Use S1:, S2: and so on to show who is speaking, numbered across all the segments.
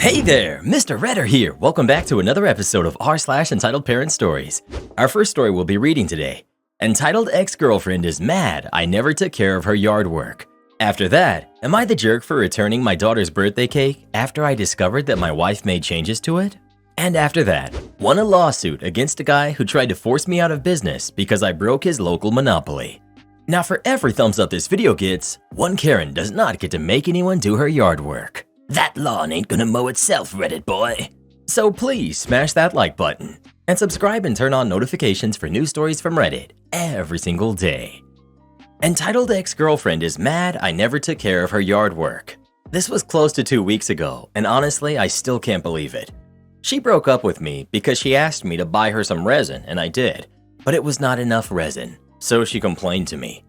S1: Hey there, Mr. Redder here. Welcome back to another episode of r/entitled Parent Stories. Our first story we'll be reading today. Entitled Ex-Girlfriend is mad I never took care of her yard work. After that, am I the jerk for returning my daughter's birthday cake after I discovered that my wife made changes to it? And after that, won a lawsuit against a guy who tried to force me out of business because I broke his local monopoly. Now for every thumbs up this video gets, one Karen does not get to make anyone do her yard work. That lawn ain't gonna mow itself, Reddit boy. So please smash that like button and subscribe and turn on notifications for new stories from Reddit every single day. Entitled Ex-Girlfriend is mad I never took care of her yard work. This was close to 2 weeks ago, and honestly, I still can't believe it. She broke up with me because she asked me to buy her some resin, and I did, but it was not enough resin, so she complained to me.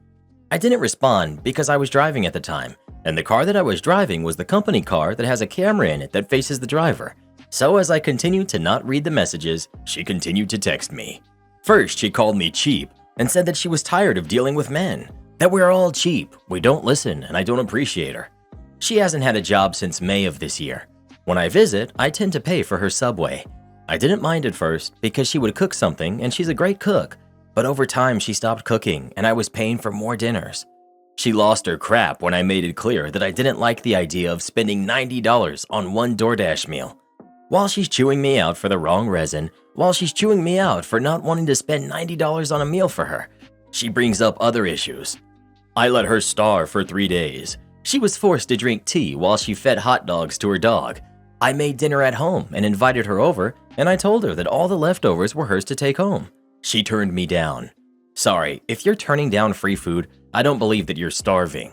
S1: I didn't respond because I was driving at the time, and the car that I was driving was the company car that has a camera in it that faces the driver. So as I continued to not read the messages, she continued to text me. First, she called me cheap and said that she was tired of dealing with men, that we're all cheap, we don't listen, and I don't appreciate her. She hasn't had a job since May of this year. When I visit, I tend to pay for her Subway. I didn't mind at first because she would cook something and she's a great cook, but over time she stopped cooking and I was paying for more dinners. She lost her crap when I made it clear that I didn't like the idea of spending $90 on one DoorDash meal. While she's chewing me out for the wrong resin, while she's chewing me out for not wanting to spend $90 on a meal for her, she brings up other issues. I let her starve for 3 days. She was forced to drink tea while she fed hot dogs to her dog. I made dinner at home and invited her over, and I told her that all the leftovers were hers to take home. She turned me down. Sorry, if you're turning down free food, I don't believe that you're starving.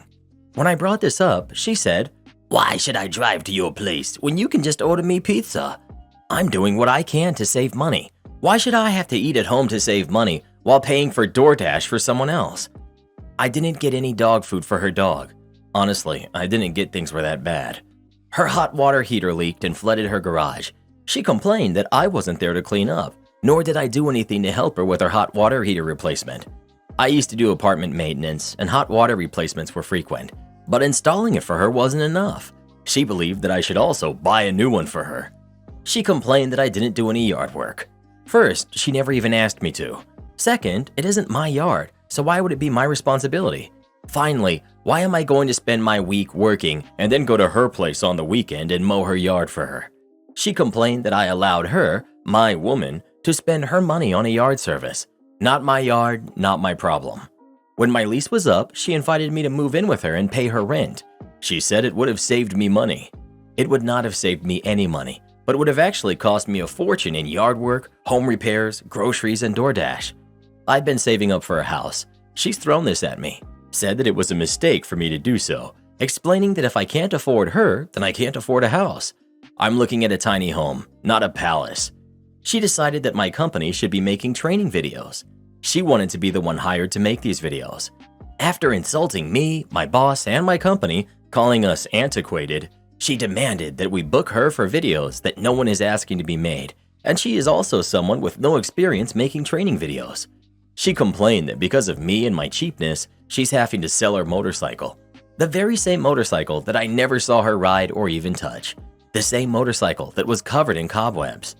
S1: When I brought this up, she said, "Why should I drive to your place when you can just order me pizza? I'm doing what I can to save money. Why should I have to eat at home to save money while paying for DoorDash for someone else?" I didn't get any dog food for her dog. Honestly, I didn't get things were that bad. Her hot water heater leaked and flooded her garage. She complained that I wasn't there to clean up, nor did I do anything to help her with her hot water heater replacement. I used to do apartment maintenance and hot water replacements were frequent, but installing it for her wasn't enough. She believed that I should also buy a new one for her. She complained that I didn't do any yard work. First, she never even asked me to. Second, it isn't my yard, so why would it be my responsibility? Finally, why am I going to spend my week working and then go to her place on the weekend and mow her yard for her? She complained that I allowed her, my woman, to spend her money on a yard service. Not my yard, not my problem. When my lease was up, she invited me to move in with her and pay her rent. She said it would have saved me money. It would not have saved me any money, but would have actually cost me a fortune in yard work, home repairs, groceries, and DoorDash. I've been saving up for a house. She's thrown this at me, said that it was a mistake for me to do so, explaining that if I can't afford her, then I can't afford a house. I'm looking at a tiny home, not a palace. She decided that my company should be making training videos. She wanted to be the one hired to make these videos. After insulting me, my boss, and my company, calling us antiquated, she demanded that we book her for videos that no one is asking to be made, and she is also someone with no experience making training videos. She complained that because of me and my cheapness, she's having to sell her motorcycle. The very same motorcycle that I never saw her ride or even touch. The same motorcycle that was covered in cobwebs.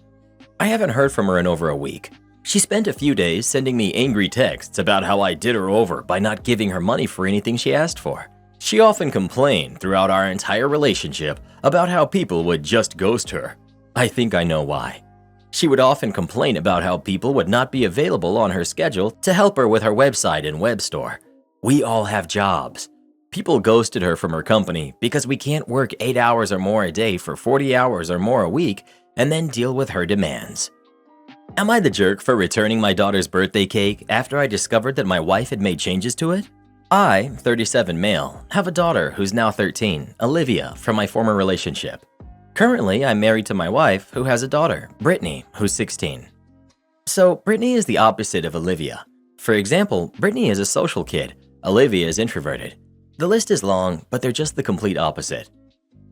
S1: I haven't heard from her in over a week. She spent a few days sending me angry texts about how I did her over by not giving her money for anything she asked for. She often complained throughout our entire relationship about how people would just ghost her. I think I know why. She would often complain about how people would not be available on her schedule to help her with her website and web store. We all have jobs. People ghosted her from her company because we can't work 8 hours or more a day for 40 hours or more a week and then deal with her demands. Am I the jerk for returning my daughter's birthday cake after I discovered that my wife had made changes to it? I, 37 male, have a daughter who's now 13, Olivia, from my former relationship. Currently, I'm married to my wife who has a daughter, Brittany, who's 16. So, Brittany is the opposite of Olivia. For example, Brittany is a social kid, Olivia is introverted. The list is long, but they're just the complete opposite.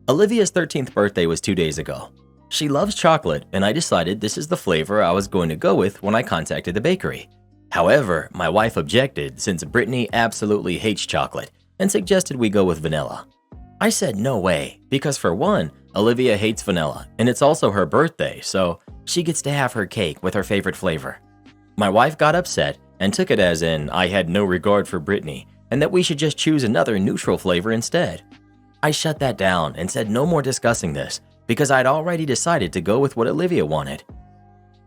S1: Olivia's 13th birthday was 2 days ago. She loves chocolate, and I decided this is the flavor I was going to go with when I contacted the bakery. However, my wife objected since Brittany absolutely hates chocolate and suggested we go with vanilla. I said no way, because for one, Olivia hates vanilla, and it's also her birthday, so she gets to have her cake with her favorite flavor. My wife got upset and took it as in I had no regard for Brittany and that we should just choose another neutral flavor instead. I shut that down and said no more discussing this because I'd already decided to go with what Olivia wanted.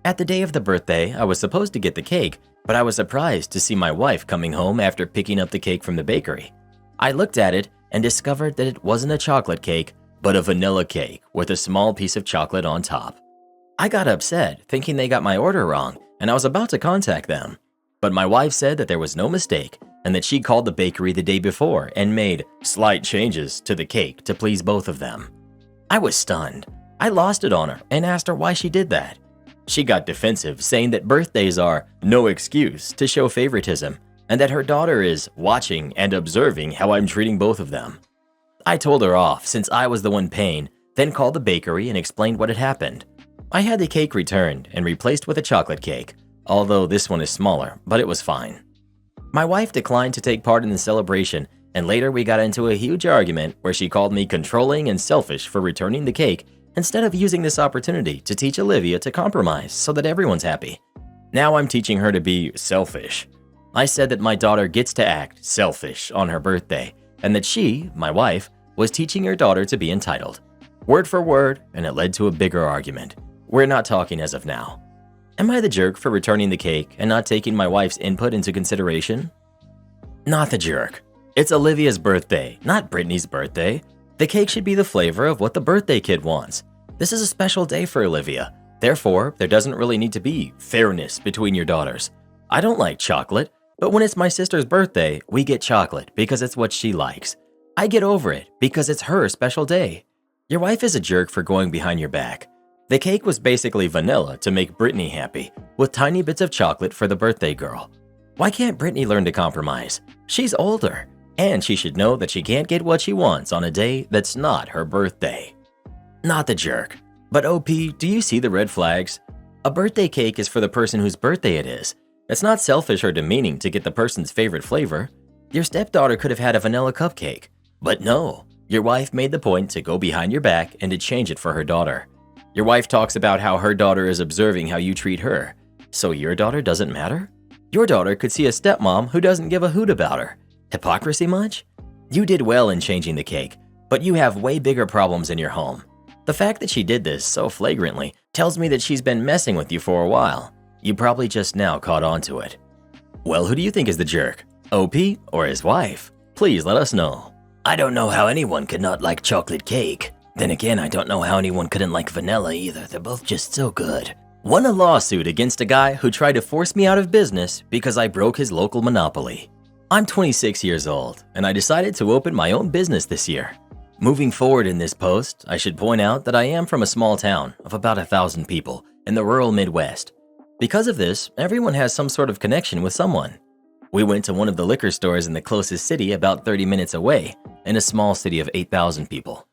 S1: At the day of the birthday, I was supposed to get the cake, but I was surprised to see my wife coming home after picking up the cake from the bakery. I looked at it and discovered that it wasn't a chocolate cake, but a vanilla cake with a small piece of chocolate on top. I got upset, thinking they got my order wrong, and I was about to contact them. But my wife said that there was no mistake and that she called the bakery the day before and made slight changes to the cake to please both of them. I was stunned. I lost it on her and asked her why she did that. She got defensive, saying that birthdays are no excuse to show favoritism and that her daughter is watching and observing how I'm treating both of them. I told her off since I was the one paying, then called the bakery and explained what had happened. I had the cake returned and replaced with a chocolate cake, although this one is smaller, but it was fine. My wife declined to take part in the celebration, and later we got into a huge argument where she called me controlling and selfish for returning the cake instead of using this opportunity to teach Olivia to compromise so that everyone's happy. Now I'm teaching her to be selfish. I said that my daughter gets to act selfish on her birthday, and that she, my wife, was teaching her daughter to be entitled. Word for word, and it led to a bigger argument. We're not talking as of now. Am I the jerk for returning the cake and not taking my wife's input into consideration? Not the jerk. It's Olivia's birthday, not Brittany's birthday. The cake should be the flavor of what the birthday kid wants. This is a special day for Olivia. Therefore, there doesn't really need to be fairness between your daughters. I don't like chocolate, but when it's my sister's birthday, we get chocolate because it's what she likes. I get over it because it's her special day. Your wife is a jerk for going behind your back. The cake was basically vanilla to make Brittany happy, with tiny bits of chocolate for the birthday girl. Why can't Brittany learn to compromise? She's older, and she should know that she can't get what she wants on a day that's not her birthday. Not the jerk. But OP, do you see the red flags? A birthday cake is for the person whose birthday it is. It's not selfish or demeaning to get the person's favorite flavor. Your stepdaughter could have had a vanilla cupcake. But no, your wife made the point to go behind your back and to change it for her daughter. Your wife talks about how her daughter is observing how you treat her. So your daughter doesn't matter? Your daughter could see a stepmom who doesn't give a hoot about her. Hypocrisy much? You did well in changing the cake, but you have way bigger problems in your home. The fact that she did this so flagrantly tells me that she's been messing with you for a while. You probably just now caught on to it. Well, who do you think is the jerk? OP or his wife? Please let us know. I don't know how anyone could not like chocolate cake. Then again, I don't know how anyone couldn't like vanilla either. They're both just so good. Won a lawsuit against a guy who tried to force me out of business because I broke his local monopoly. I'm 26 years old, and I decided to open my own business this year. Moving forward in this post, I should point out that I am from a small town of about 1,000 people in the rural Midwest. Because of this, everyone has some sort of connection with someone. We went to one of the liquor stores in the closest city about 30 minutes away, in a small city of 8,000 people.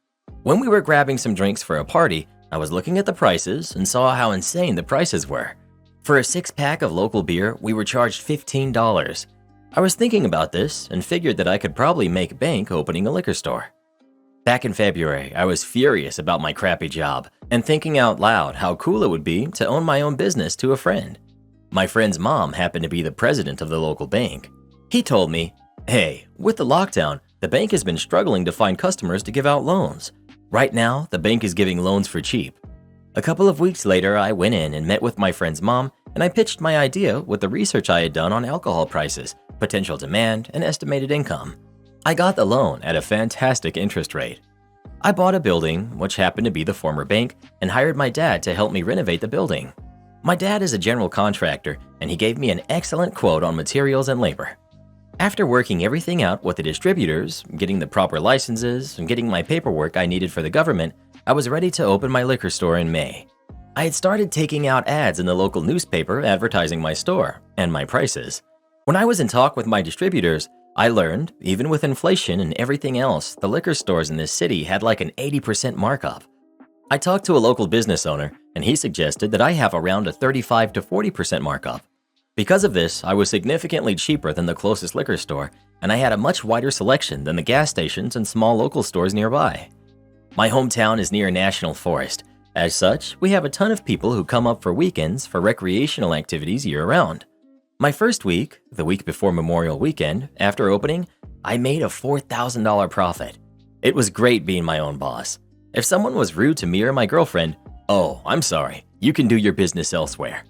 S1: When we were grabbing some drinks for a party, I was looking at the prices and saw how insane the prices were. For a 6-pack of local beer, we were charged $15. I was thinking about this and figured that I could probably make bank opening a liquor store. Back in February, I was furious about my crappy job and thinking out loud how cool it would be to own my own business to a friend. My friend's mom happened to be the president of the local bank. He told me, "Hey, with the lockdown, the bank has been struggling to find customers to give out loans. Right now, the bank is giving loans for cheap." A couple of weeks later, I went in and met with my friend's mom, and I pitched my idea with the research I had done on alcohol prices, potential demand, and estimated income. I got the loan at a fantastic interest rate. I bought a building, which happened to be the former bank, and hired my dad to help me renovate the building. My dad is a general contractor, and he gave me an excellent quote on materials and labor. After working everything out with the distributors, getting the proper licenses, and getting my paperwork I needed for the government, I was ready to open my liquor store in May. I had started taking out ads in the local newspaper advertising my store and my prices. When I was in talk with my distributors, I learned, even with inflation and everything else, the liquor stores in this city had like an 80% markup. I talked to a local business owner, and he suggested that I have around a 35 to 40% markup. Because of this, I was significantly cheaper than the closest liquor store, and I had a much wider selection than the gas stations and small local stores nearby. My hometown is near a national forest. As such, we have a ton of people who come up for weekends for recreational activities year-round. My first week, the week before Memorial Weekend, after opening, I made a $4,000 profit. It was great being my own boss. If someone was rude to me or my girlfriend, "Oh, I'm sorry, you can do your business elsewhere."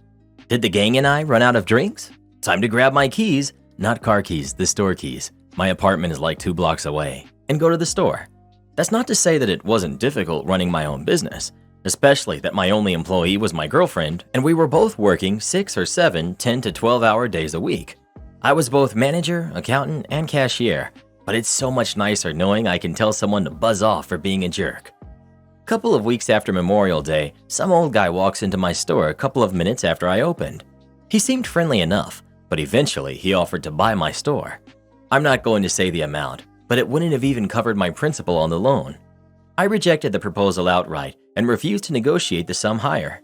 S1: Did the gang and I run out of drinks? Time to grab my keys, not car keys, the store keys. My apartment is like 2 blocks away, and go to the store. That's not to say that it wasn't difficult running my own business, especially that my only employee was my girlfriend, and we were both working 6 or 7 10 to 12-hour days a week. I was both manager, accountant, and cashier, but it's so much nicer knowing I can tell someone to buzz off for being a jerk. Couple of weeks after Memorial Day, some old guy walks into my store a couple of minutes after I opened. He seemed friendly enough, but eventually he offered to buy my store. I'm not going to say the amount, but it wouldn't have even covered my principal on the loan. I rejected the proposal outright and refused to negotiate the sum higher.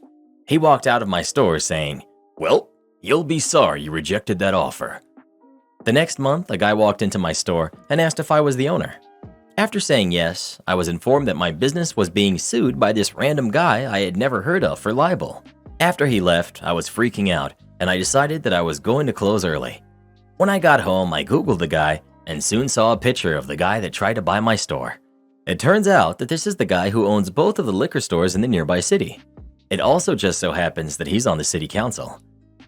S1: He walked out of my store saying, "Well, you'll be sorry you rejected that offer." The next month, a guy walked into my store and asked if I was the owner. After saying yes, I was informed that my business was being sued by this random guy I had never heard of for libel. After he left, I was freaking out, and I decided that I was going to close early. When I got home, I Googled the guy and soon saw a picture of the guy that tried to buy my store. It turns out that this is the guy who owns both of the liquor stores in the nearby city. It also just so happens that he's on the city council.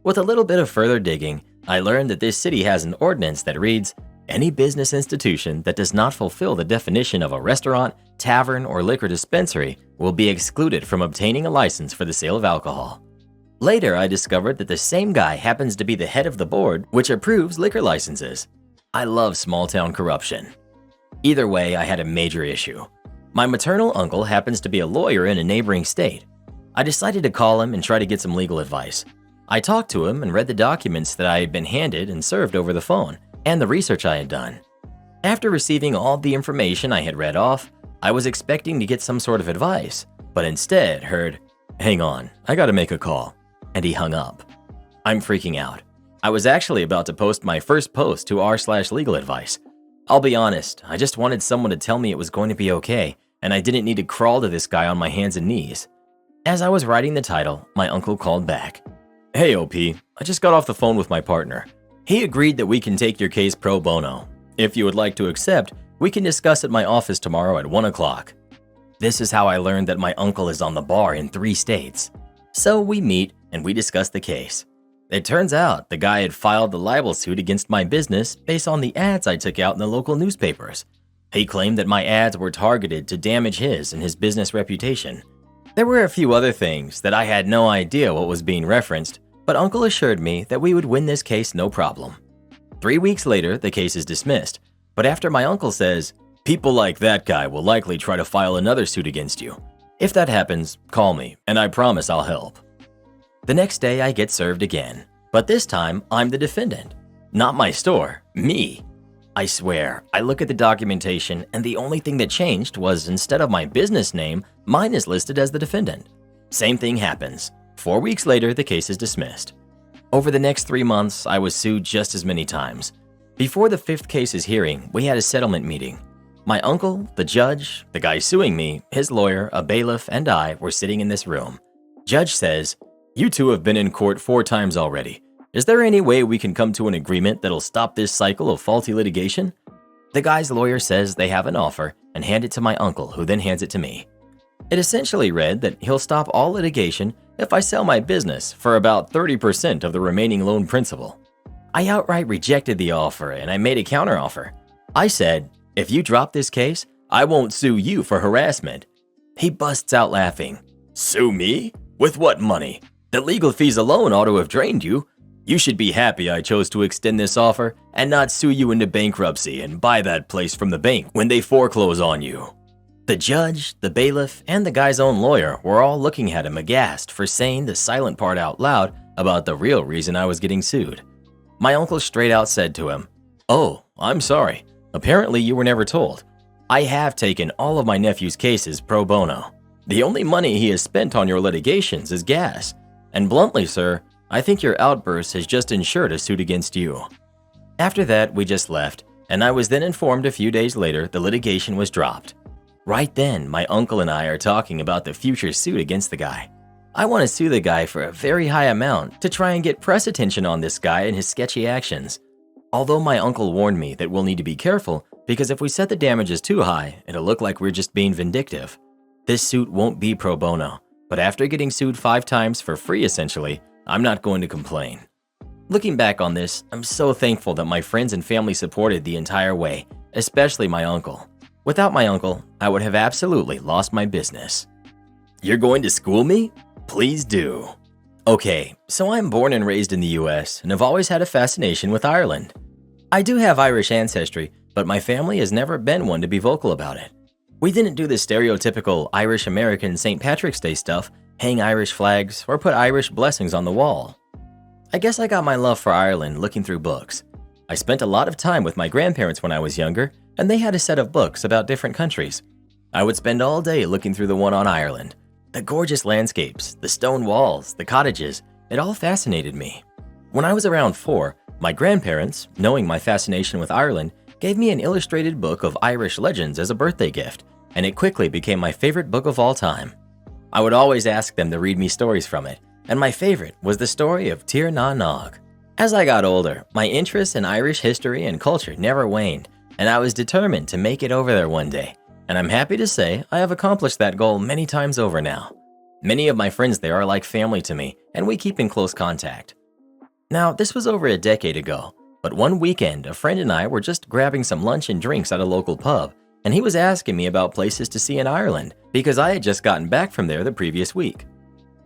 S1: With a little bit of further digging, I learned that this city has an ordinance that reads, "Any business institution that does not fulfill the definition of a restaurant, tavern, or liquor dispensary will be excluded from obtaining a license for the sale of alcohol." Later, I discovered that the same guy happens to be the head of the board which approves liquor licenses. I love small-town corruption. Either way, I had a major issue. My maternal uncle happens to be a lawyer in a neighboring state. I decided to call him and try to get some legal advice. I talked to him and read the documents that I had been handed and served over the phone, and the research I had done. After receiving all the information I had read off, I was expecting to get some sort of advice, but instead heard, "Hang on, I gotta make a call," and he hung up. I'm freaking out. I was actually about to post my first post to r/legal advice. I'll be honest, I just wanted someone to tell me it was going to be okay, and I didn't need to crawl to this guy on my hands and knees. As I was writing the title, my uncle called back. "Hey OP, I just got off the phone with my partner. He agreed that we can take your case pro bono. If you would like to accept, we can discuss at my office tomorrow at 1 o'clock. This is how I learned that my uncle is on the bar in 3 states. So we meet and we discuss the case. It turns out the guy had filed the libel suit against my business based on the ads I took out in the local newspapers. He claimed that my ads were targeted to damage his and his business reputation. There were a few other things that I had no idea what was being referenced, but Uncle assured me that we would win this case no problem. 3 weeks later, the case is dismissed, but after my uncle says, "People like that guy will likely try to file another suit against you. If that happens, call me, and I promise I'll help." The next day, I get served again, but this time, I'm the defendant. Not my store, me. I swear, I look at the documentation, and the only thing that changed was instead of my business name, mine is listed as the defendant. Same thing happens. 4 weeks later, the case is dismissed. Over the next 3 months, I was sued just as many times. Before the 5th case's hearing, we had a settlement meeting. My uncle, the judge, the guy suing me, his lawyer, a bailiff, and I were sitting in this room. Judge says, "You two have been in court 4 times already. Is there any way we can come to an agreement that'll stop this cycle of faulty litigation?" The guy's lawyer says they have an offer and hand it to my uncle, who then hands it to me. It essentially read that he'll stop all litigation if I sell my business for about 30% of the remaining loan principal. I outright rejected the offer and I made a counteroffer. I said, "If you drop this case, I won't sue you for harassment." He busts out laughing. "Sue me? With what money? The legal fees alone ought to have drained you. You should be happy I chose to extend this offer and not sue you into bankruptcy and buy that place from the bank when they foreclose on you." The judge, the bailiff, and the guy's own lawyer were all looking at him aghast for saying the silent part out loud about the real reason I was getting sued. My uncle straight out said to him, "Oh, I'm sorry. Apparently you were never told. I have taken all of my nephew's cases pro bono. The only money he has spent on your litigations is gas. And bluntly, sir, I think your outburst has just ensured a suit against you." After that, we just left, and I was then informed a few days later the litigation was dropped. Right then, my uncle and I are talking about the future suit against the guy. I want to sue the guy for a very high amount to try and get press attention on this guy and his sketchy actions. Although my uncle warned me that we'll need to be careful because if we set the damages too high, it'll look like we're just being vindictive. This suit won't be pro bono, but after getting sued 5 times for free essentially, I'm not going to complain. Looking back on this, I'm so thankful that my friends and family supported the entire way, especially my uncle. Without my uncle, I would have absolutely lost my business. You're going to school me? Please do. Okay, so I'm born and raised in the US and have always had a fascination with Ireland. I do have Irish ancestry, but my family has never been one to be vocal about it. We didn't do the stereotypical Irish-American St. Patrick's Day stuff, hang Irish flags, or put Irish blessings on the wall. I guess I got my love for Ireland looking through books. I spent a lot of time with my grandparents when I was younger, and they had a set of books about different countries. I would spend all day looking through the one on Ireland. The gorgeous landscapes, the stone walls, the cottages, it all fascinated me. When I was around 4, my grandparents, knowing my fascination with Ireland, gave me an illustrated book of Irish legends as a birthday gift, and it quickly became my favorite book of all time. I would always ask them to read me stories from it, and my favorite was the story of Tir na Nog. As I got older, my interest in Irish history and culture never waned, and I was determined to make it over there one day. And I'm happy to say I have accomplished that goal many times over now. Many of my friends there are like family to me, and we keep in close contact. Now, this was over a decade ago, but one weekend, a friend and I were just grabbing some lunch and drinks at a local pub, and he was asking me about places to see in Ireland because I had just gotten back from there the previous week.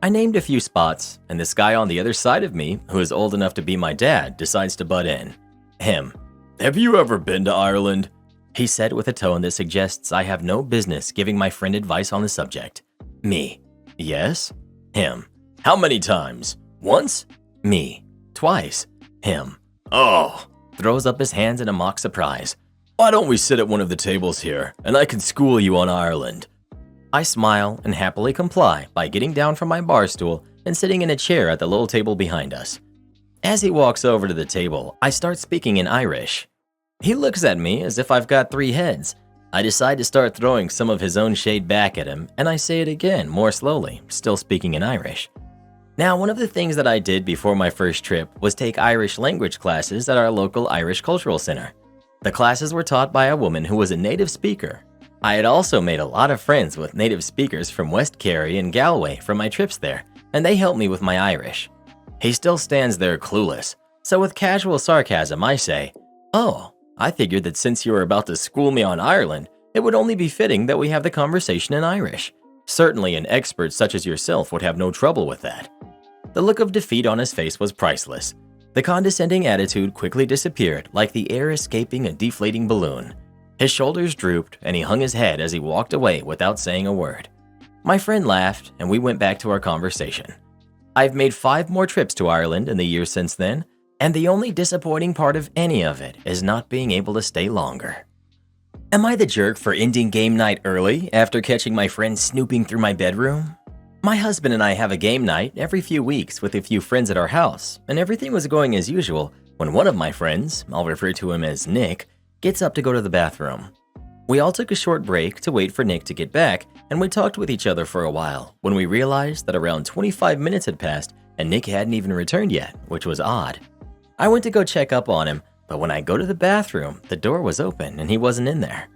S1: I named a few spots, and this guy on the other side of me, who is old enough to be my dad, decides to butt in. Him. Have you ever been to Ireland? He said with a tone that suggests I have no business giving my friend advice on the subject. Me. Yes. Him. How many times? Once? Me. Twice. Him. Oh. Throws up his hands in a mock surprise. Why don't we sit at one of the tables here, and I can school you on Ireland? I smile and happily comply by getting down from my bar stool and sitting in a chair at the little table behind us. As he walks over to the table, I start speaking in Irish. He looks at me as if I've got 3 heads. I decide to start throwing some of his own shade back at him, and I say it again, more slowly, still speaking in Irish. Now, one of the things that I did before my first trip was take Irish language classes at our local Irish Cultural Center. The classes were taught by a woman who was a native speaker. I had also made a lot of friends with native speakers from West Kerry and Galway from my trips there, and they helped me with my Irish. He still stands there clueless, so with casual sarcasm I say, "Oh, I figured that since you were about to school me on Ireland, it would only be fitting that we have the conversation in Irish. Certainly an expert such as yourself would have no trouble with that." The look of defeat on his face was priceless. The condescending attitude quickly disappeared like the air escaping a deflating balloon. His shoulders drooped and he hung his head as he walked away without saying a word. My friend laughed and we went back to our conversation. I've made 5 more trips to Ireland in the years since then, and the only disappointing part of any of it is not being able to stay longer. Am I the jerk for ending game night early after catching my friend snooping through my bedroom? My husband and I have a game night every few weeks with a few friends at our house, and everything was going as usual when one of my friends, I'll refer to him as Nick, gets up to go to the bathroom. We all took a short break to wait for Nick to get back, and we talked with each other for a while when we realized that around 25 minutes had passed and Nick hadn't even returned yet, which was odd. I went to go check up on him, but when I go to the bathroom, the door was open and he wasn't in there.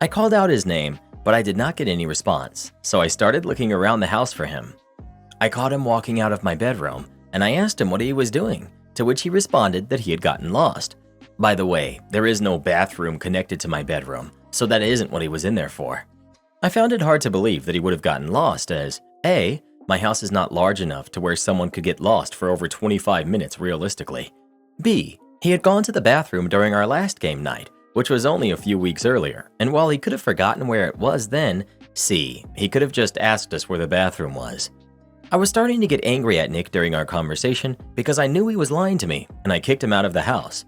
S1: I called out his name, but I did not get any response, so I started looking around the house for him. I caught him walking out of my bedroom, and I asked him what he was doing, to which he responded that he had gotten lost. By the way, there is no bathroom connected to my bedroom, so that isn't what he was in there for. I found it hard to believe that he would have gotten lost as, A, my house is not large enough to where someone could get lost for over 25 minutes realistically. B, he had gone to the bathroom during our last game night, which was only a few weeks earlier, and while he could have forgotten where it was then, C, he could have just asked us where the bathroom was. I was starting to get angry at Nick during our conversation because I knew he was lying to me, and I kicked him out of the house.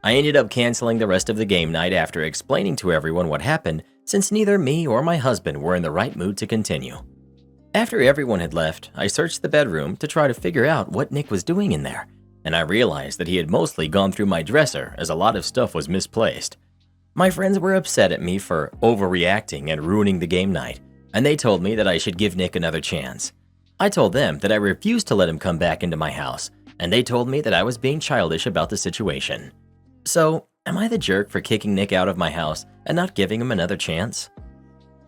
S1: I ended up canceling the rest of the game night after explaining to everyone what happened, since neither me or my husband were in the right mood to continue. After everyone had left, I searched the bedroom to try to figure out what Nick was doing in there, and I realized that he had mostly gone through my dresser as a lot of stuff was misplaced. My friends were upset at me for overreacting and ruining the game night, and they told me that I should give Nick another chance. I told them that I refused to let him come back into my house, and they told me that I was being childish about the situation. So, am I the jerk for kicking Nick out of my house and not giving him another chance?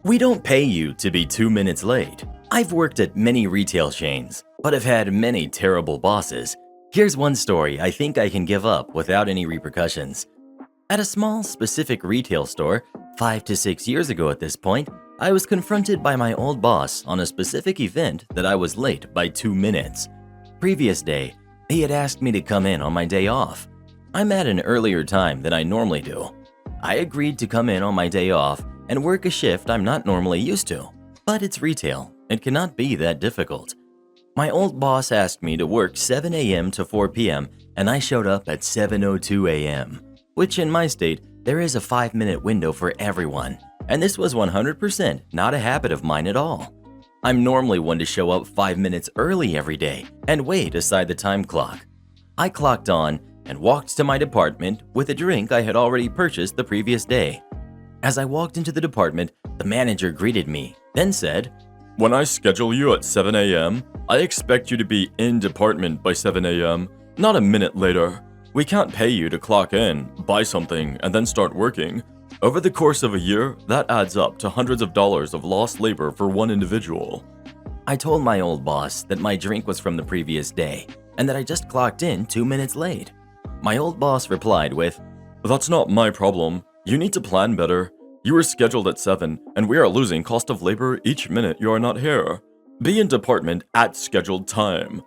S1: We don't pay you to be 2 minutes late. I've worked at many retail chains, but have had many terrible bosses. Here's one story I think I can give up without any repercussions. At a small, specific retail store, 5 to 6 years ago at this point, I was confronted by my old boss on a specific event that I was late by 2 minutes. Previous day, he had asked me to come in on my day off. I'm at an earlier time than I normally do. I agreed to come in on my day off and work a shift I'm not normally used to. But it's retail. It cannot be that difficult. My old boss asked me to work 7 a.m. to 4 p.m. and I showed up at 7:02 a.m., which in my state, there is a 5-minute window for everyone, and this was 100% not a habit of mine at all. I'm normally one to show up 5 minutes early every day and wait aside the time clock. I clocked on and walked to my department with a drink I had already purchased the previous day. As I walked into the department, the manager greeted me, then said,
S2: "When I schedule you at 7 a.m., I expect you to be in department by 7 a.m., not a minute later. We can't pay you to clock in, buy something, and then start working. Over the course of a year, that adds up to hundreds of dollars of lost labor for one individual."
S1: I told my old boss that my drink was from the previous day and that I just clocked in 2 minutes late. My old boss replied with,
S2: "That's not my problem. You need to plan better. You were scheduled at 7, and we are losing cost of labor each minute you are not here. Be in department at scheduled time."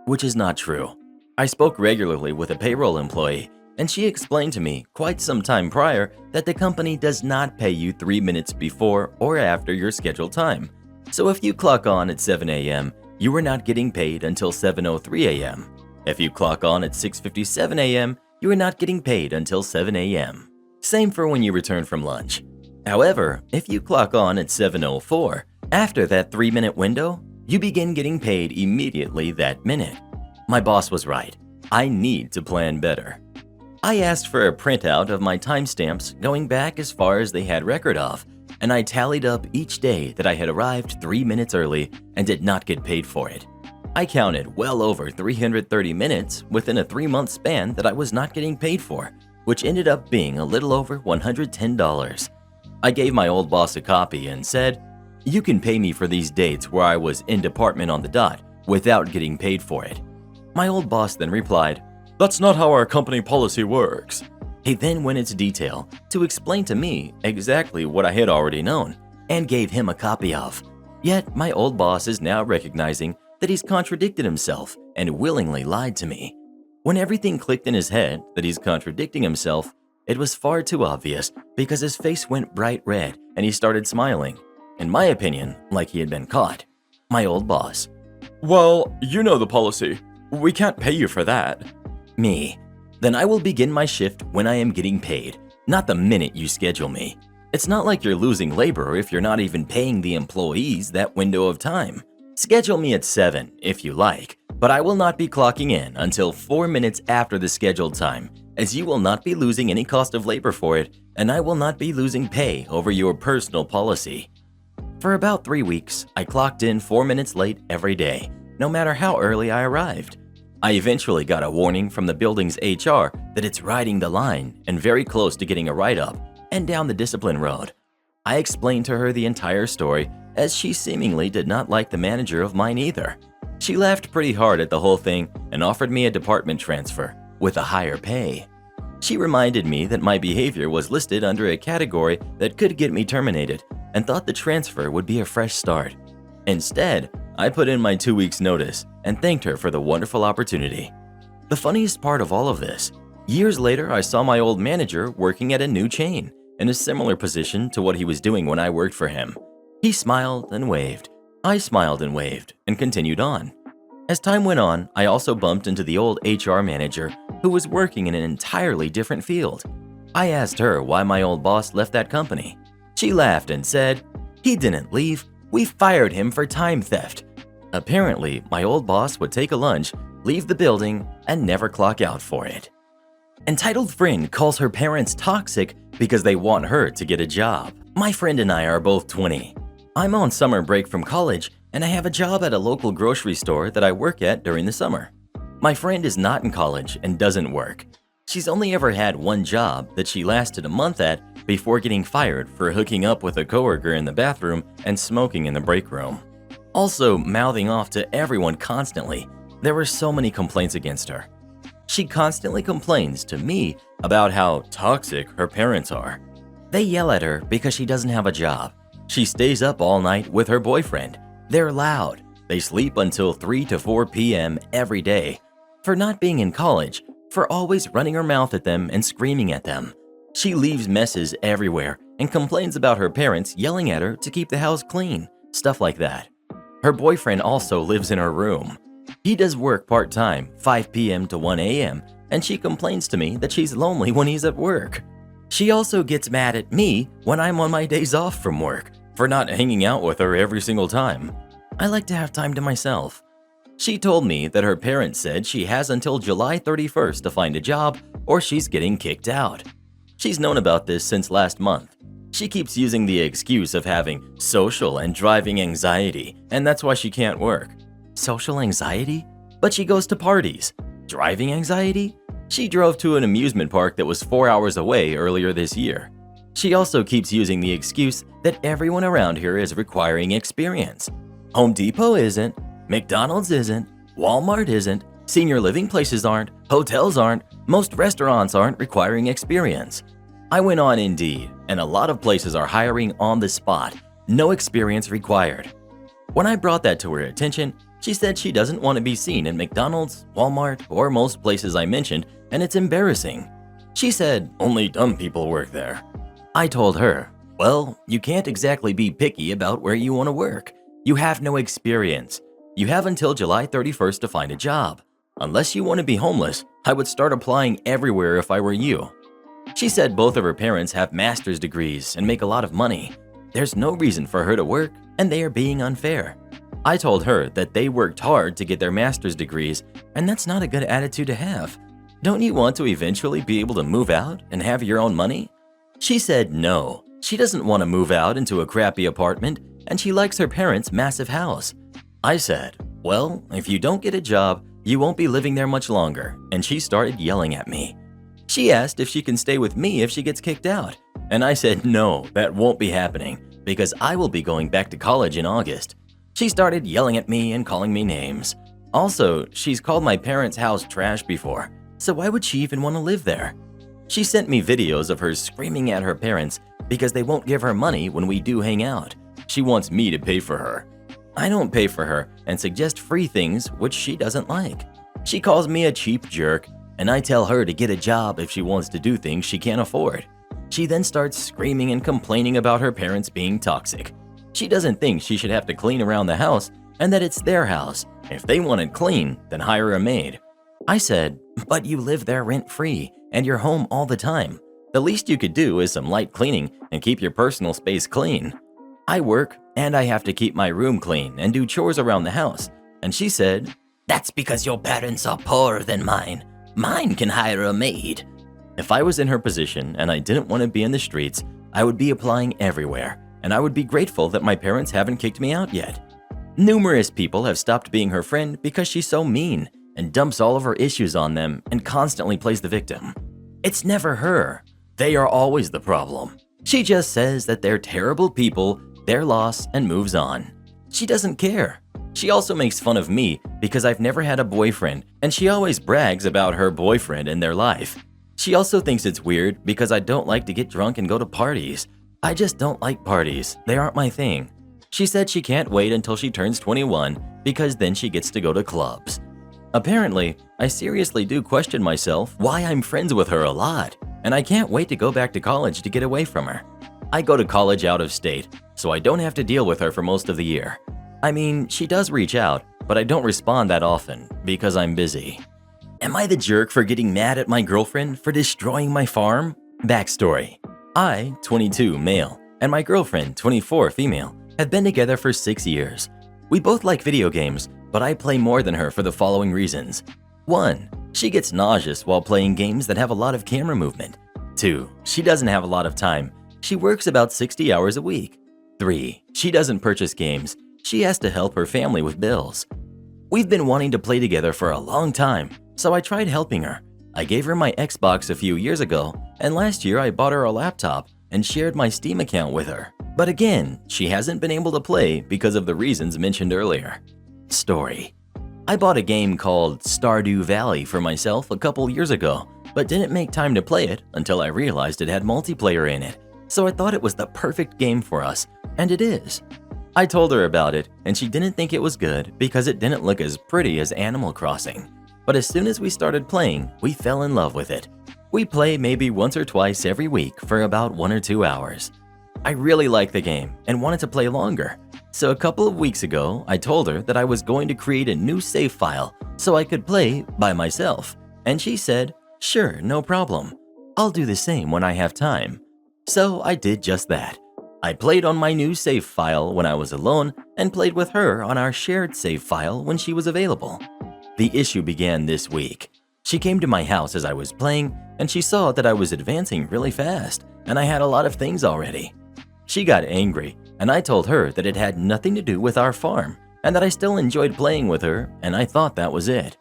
S1: Which is not true. I spoke regularly with a payroll employee, and she explained to me quite some time prior that the company does not pay you 3 minutes before or after your scheduled time. So if you clock on at 7 a.m., you are not getting paid until 7:03 a.m. If you clock on at 6:57 a.m., you are not getting paid until 7 a.m. Same for when you return from lunch. However, if you clock on at 7:04, after that 3-minute window, you begin getting paid immediately that minute. My boss was right. I need to plan better. I asked for a printout of my timestamps going back as far as they had record of, and I tallied up each day that I had arrived 3 minutes early and did not get paid for it. I counted well over 330 minutes within a 3-month span that I was not getting paid for, which ended up being a little over $110. I gave my old boss a copy and said, "You can pay me for these dates where I was in department on the dot without getting paid for it." My old boss then replied,
S2: "That's not how our company policy works."
S1: He then went into detail to explain to me exactly what I had already known and gave him a copy of. Yet my old boss is now recognizing that he's contradicted himself and willingly lied to me. When everything clicked in his head that he's contradicting himself, it was far too obvious because his face went bright red and he started smiling. In my opinion, like he had been caught. My old boss:
S2: "Well, you know the policy. We can't pay you for that."
S1: Me: "Then I will begin my shift when I am getting paid, not the minute you schedule me. It's not like you're losing labor if you're not even paying the employees that window of time. Schedule me at 7 if you like, but I will not be clocking in until 4 minutes after the scheduled time, as you will not be losing any cost of labor for it, and I will not be losing pay over your personal policy." For about 3 weeks, I clocked in 4 minutes late every day, no matter how early I arrived. I eventually got a warning from the building's HR that it's riding the line and very close to getting a write-up and down the discipline road. I explained to her the entire story, as she seemingly did not like the manager of mine either. She laughed pretty hard at the whole thing and offered me a department transfer with a higher pay. She reminded me that my behavior was listed under a category that could get me terminated and thought the transfer would be a fresh start. Instead, I put in my 2 weeks notice and thanked her for the wonderful opportunity. The funniest part of all of this, years later I saw my old manager working at a new chain in a similar position to what he was doing when I worked for him. He smiled and waved. I smiled and waved and continued on. As time went on, I also bumped into the old HR manager who was working in an entirely different field. I asked her why my old boss left that company. She laughed and said, "He didn't leave. We fired him for time theft." Apparently, my old boss would take a lunch, leave the building, and never clock out for it. Entitled friend calls her parents toxic because they want her to get a job. My friend and I are both 20. I'm on summer break from college and I have a job at a local grocery store that I work at during the summer. My friend is not in college and doesn't work. She's only ever had one job that she lasted a month at before getting fired for hooking up with a coworker in the bathroom and smoking in the break room. Also, mouthing off to everyone constantly. There were so many complaints against her. She constantly complains to me about how toxic her parents are. They yell at her because she doesn't have a job. She stays up all night with her boyfriend. They're loud. They sleep until 3 to 4 p.m. every day. For not being in college, for always running her mouth at them and screaming at them. She leaves messes everywhere and complains about her parents yelling at her to keep the house clean, stuff like that. Her boyfriend also lives in her room. He does work part-time, 5 p.m. to 1 a.m., and she complains to me that she's lonely when he's at work. She also gets mad at me when I'm on my days off from work for not hanging out with her every single time. I like to have time to myself. She told me that her parents said she has until July 31st to find a job or she's getting kicked out. She's known about this since last month. She keeps using the excuse of having social and driving anxiety, and that's why she can't work. Social anxiety? But she goes to parties. Driving anxiety? She drove to an amusement park that was 4 hours away earlier this year. She also keeps using the excuse that everyone around here is requiring experience. Home Depot isn't, McDonald's isn't, Walmart isn't, senior living places aren't, hotels aren't, most restaurants aren't requiring experience. I went on Indeed, and a lot of places are hiring on the spot, no experience required. When I brought that to her attention, she said she doesn't want to be seen at McDonald's, Walmart, or most places I mentioned, and it's embarrassing. She said, only dumb people work there. I told her, well, you can't exactly be picky about where you want to work. You have no experience. You have until July 31st to find a job. Unless you want to be homeless, I would start applying everywhere if I were you. She said both of her parents have master's degrees and make a lot of money. There's no reason for her to work, and they are being unfair. I told her that they worked hard to get their master's degrees, and that's not a good attitude to have. Don't you want to eventually be able to move out and have your own money? She said no, she doesn't want to move out into a crappy apartment, and she likes her parents' massive house. I said, well, if you don't get a job, you won't be living there much longer, and she started yelling at me. She asked if she can stay with me if she gets kicked out, and I said no, that won't be happening, because I will be going back to college in August. She started yelling at me and calling me names. Also, she's called my parents' house trash before, so why would she even want to live there? She sent me videos of her screaming at her parents because they won't give her money when we do hang out. She wants me to pay for her. I don't pay for her and suggest free things which she doesn't like. She calls me a cheap jerk, and I tell her to get a job if she wants to do things she can't afford. She then starts screaming and complaining about her parents being toxic. She doesn't think she should have to clean around the house and that it's their house. If they want it clean, then hire a maid. I said, but you live there rent-free and you're home all the time. The least you could do is some light cleaning and keep your personal space clean. I work and I have to keep my room clean and do chores around the house. And she said, that's because your parents are poorer than mine. Mine can hire a maid. If I was in her position and I didn't want to be in the streets, I would be applying everywhere, and I would be grateful that my parents haven't kicked me out yet. Numerous people have stopped being her friend because she's so mean and dumps all of her issues on them and constantly plays the victim. It's never her. They are always the problem. She just says that they're terrible people, their loss, and moves on. She doesn't care. She also makes fun of me because I've never had a boyfriend, and she always brags about her boyfriend and their life. She also thinks it's weird because I don't like to get drunk and go to parties. I just don't like parties. They aren't my thing. She said she can't wait until she turns 21 because then she gets to go to clubs. Apparently, I seriously do question myself why I'm friends with her a lot, and I can't wait to go back to college to get away from her. I go to college out of state, so I don't have to deal with her for most of the year. I mean, she does reach out, but I don't respond that often because I'm busy. Am I the jerk for getting mad at my girlfriend for destroying my farm? Backstory. I, 22, male, and my girlfriend, 24, female, have been together for 6 years. We both like video games, but I play more than her for the following reasons. 1. She gets nauseous while playing games that have a lot of camera movement. 2. She doesn't have a lot of time. She works about 60 hours a week. 3. She doesn't purchase games. She has to help her family with bills. We've been wanting to play together for a long time, so I tried helping her. I gave her my Xbox a few years ago, and last year I bought her a laptop and shared my Steam account with her. But again, she hasn't been able to play because of the reasons mentioned earlier. Story. I bought a game called Stardew Valley for myself a couple years ago, but didn't make time to play it until I realized it had multiplayer in it, so I thought it was the perfect game for us, and it is. I told her about it, and she didn't think it was good because it didn't look as pretty as Animal Crossing. But as soon as we started playing, we fell in love with it. We play maybe once or twice every week for about 1 or 2 hours. I really like the game and wanted to play longer. So a couple of weeks ago, I told her that I was going to create a new save file so I could play by myself. And she said, "Sure, no problem. I'll do the same when I have time." So I did just that. I played on my new save file when I was alone and played with her on our shared save file when she was available. The issue began this week. She came to my house as I was playing and she saw that I was advancing really fast and I had a lot of things already. She got angry and I told her that it had nothing to do with our farm and that I still enjoyed playing with her and I thought that was it.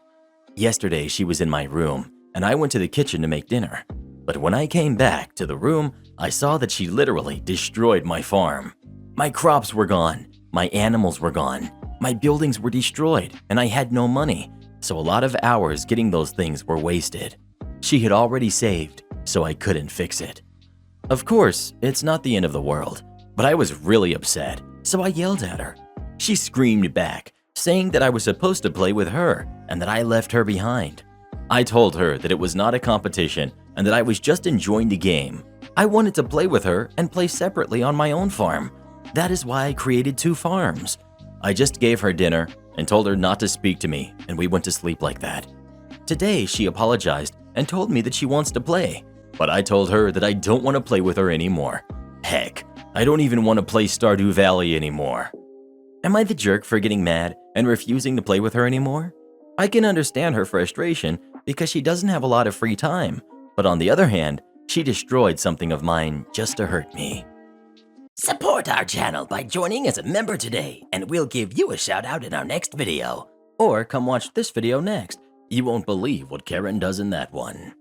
S1: Yesterday she was in my room and I went to the kitchen to make dinner. But when I came back to the room, I saw that she literally destroyed my farm. My crops were gone, my animals were gone, my buildings were destroyed, and I had no money, so a lot of hours getting those things were wasted. She had already saved, so I couldn't fix it. Of course, it's not the end of the world, but I was really upset, so I yelled at her. She screamed back, saying that I was supposed to play with her and that I left her behind. I told her that it was not a competition and that I was just enjoying the game. I wanted to play with her and play separately on my own farm. That is why I created 2 farms. I just gave her dinner and told her not to speak to me, and we went to sleep like that. Today, she apologized and told me that she wants to play, but I told her that I don't want to play with her anymore. Heck, I don't even want to play Stardew Valley anymore. Am I the jerk for getting mad and refusing to play with her anymore? I can understand her frustration because she doesn't have a lot of free time, but on the other hand, she destroyed something of mine just to hurt me. Support our channel by joining as a member today, and we'll give you a shout out in our next video. Or come watch this video next. You won't believe what Karen does in that one.